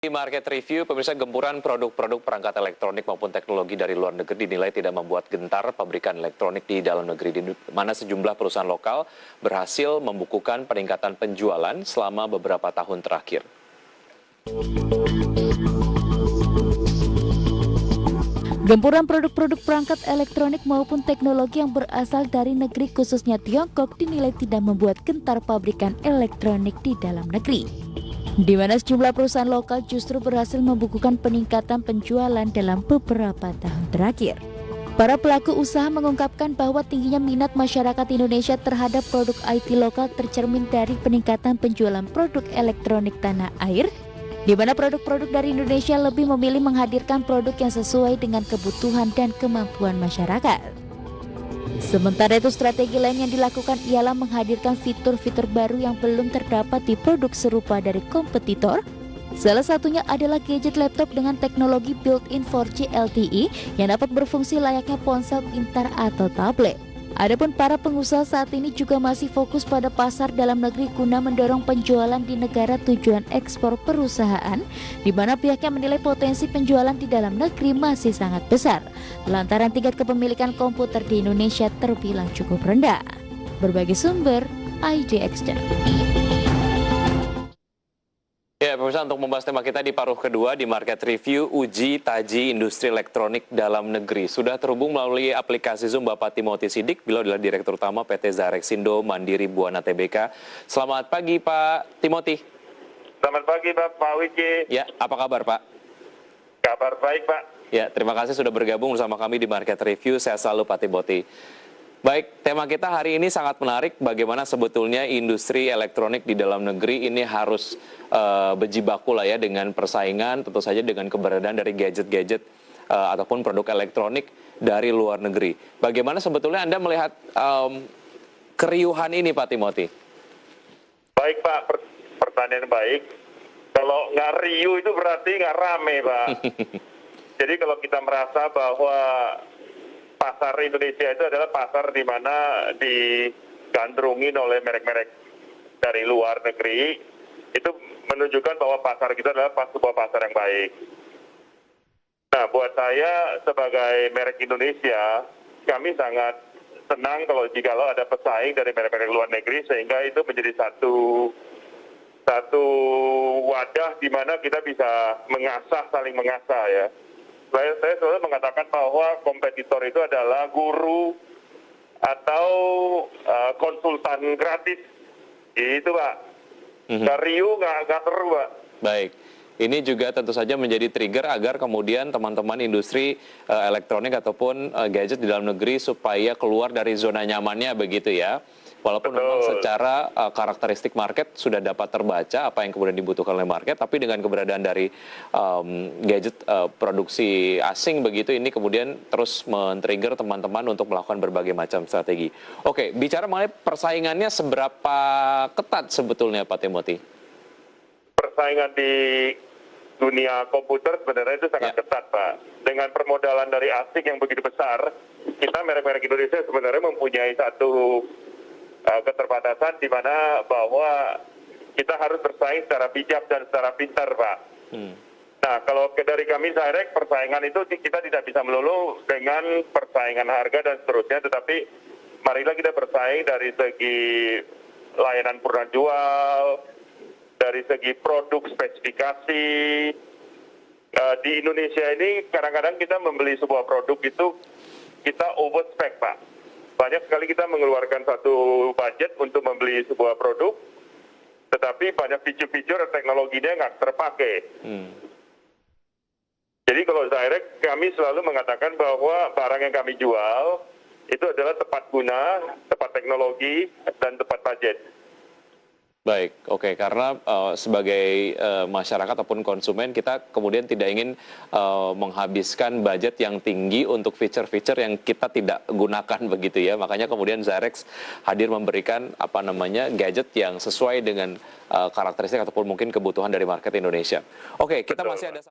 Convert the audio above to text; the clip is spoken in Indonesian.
Di market review, pemirsa, gempuran produk-produk perangkat elektronik maupun teknologi dari luar negeri dinilai tidak membuat gentar pabrikan elektronik di dalam negeri, di mana sejumlah perusahaan lokal berhasil membukukan peningkatan penjualan selama beberapa tahun terakhir. Gempuran produk-produk perangkat elektronik maupun teknologi yang berasal dari negeri khususnya Tiongkok dinilai tidak membuat gentar pabrikan elektronik di dalam negeri, di mana sejumlah perusahaan lokal justru berhasil membukukan peningkatan penjualan dalam beberapa tahun terakhir. Para pelaku usaha mengungkapkan bahwa tingginya minat masyarakat Indonesia terhadap produk IT lokal tercermin dari peningkatan penjualan produk elektronik tanah air, di mana produk-produk dari Indonesia lebih memilih menghadirkan produk yang sesuai dengan kebutuhan dan kemampuan masyarakat. Sementara itu, strategi lain yang dilakukan ialah menghadirkan fitur-fitur baru yang belum terdapat di produk serupa dari kompetitor. Salah satunya adalah gadget laptop dengan teknologi built-in 4G LTE yang dapat berfungsi layaknya ponsel pintar atau tablet. Adapun para pengusaha saat ini juga masih fokus pada pasar dalam negeri guna mendorong penjualan di negara tujuan ekspor perusahaan, di mana pihaknya menilai potensi penjualan di dalam negeri masih sangat besar, lantaran tingkat kepemilikan komputer di Indonesia terbilang cukup rendah. Berbagai sumber, IDX. Ya, pemirsa, untuk membahas tema kita di paruh kedua di Market Review, uji taji industri elektronik dalam negeri. Sudah terhubung melalui aplikasi Zoom Bapak Timothy Sidik, beliau adalah Direktur Utama PT Zarexindo Mandiri Buana Tbk. Selamat pagi, Pak Timothy. Selamat pagi, Pak Wiki. Ya, apa kabar, Pak? Kabar baik, Pak. Ya, terima kasih sudah bergabung bersama kami di Market Review. Saya selalu Pak Timothy. Baik, tema kita hari ini sangat menarik, bagaimana sebetulnya industri elektronik di dalam negeri ini harus berjibaku lah ya dengan persaingan, tentu saja dengan keberadaan dari gadget-gadget ataupun produk elektronik dari luar negeri. Bagaimana sebetulnya Anda melihat keriuhan ini, Pak Timothy? Baik, Pak, pertanyaan baik. Kalau nggak riuh itu berarti nggak rame, Pak. Jadi kalau kita merasa bahwa pasar Indonesia itu adalah pasar di mana digandrungin oleh merek-merek dari luar negeri, itu menunjukkan bahwa pasar kita adalah sebuah pasar yang baik. Nah, buat saya sebagai merek Indonesia, kami sangat senang jikalau ada pesaing dari merek-merek luar negeri, sehingga itu menjadi satu wadah di mana kita bisa saling mengasah ya. Saya selalu mengatakan bahwa kompetitor itu adalah guru atau konsultan gratis. Itu, Pak. Nggak riuh, nggak seru, Pak. Baik. Ini juga tentu saja menjadi trigger agar kemudian teman-teman industri elektronik ataupun gadget di dalam negeri supaya keluar dari zona nyamannya begitu ya. Walaupun memang secara karakteristik market sudah dapat terbaca apa yang kemudian dibutuhkan oleh market, tapi dengan keberadaan dari gadget produksi asing begitu, ini kemudian terus men-trigger teman-teman untuk melakukan berbagai macam strategi. Oke, bicara mengenai persaingannya seberapa ketat sebetulnya, Pak Timothy? Persaingan di dunia komputer sebenarnya itu sangat ketat, Pak. Dengan permodalan dari asing yang begitu besar, kita merek-merek Indonesia sebenarnya mempunyai satu keterbatasan di mana bahwa kita harus bersaing secara bijak dan secara pintar, Pak. Nah, kalau dari kami Zyrek, persaingan itu kita tidak bisa melulu dengan persaingan harga dan seterusnya, tetapi marilah kita bersaing dari segi layanan purna jual, dari segi produk spesifikasi. Di Indonesia ini kadang-kadang kita membeli sebuah produk itu kita overspec, Pak. Banyak sekali kita mengeluarkan satu budget untuk membeli sebuah produk, tetapi banyak fitur-fitur dan teknologinya nggak terpakai. Jadi kalau Zyrek, kami selalu mengatakan bahwa barang yang kami jual itu adalah tepat guna, tepat teknologi, dan tepat budget. Baik, oke. Karena sebagai masyarakat ataupun konsumen, kita kemudian tidak ingin menghabiskan budget yang tinggi untuk fitur-fitur yang kita tidak gunakan begitu ya. Makanya kemudian Zyrex hadir memberikan gadget yang sesuai dengan karakteristik ataupun mungkin kebutuhan dari market Indonesia. Oke, kita masih ada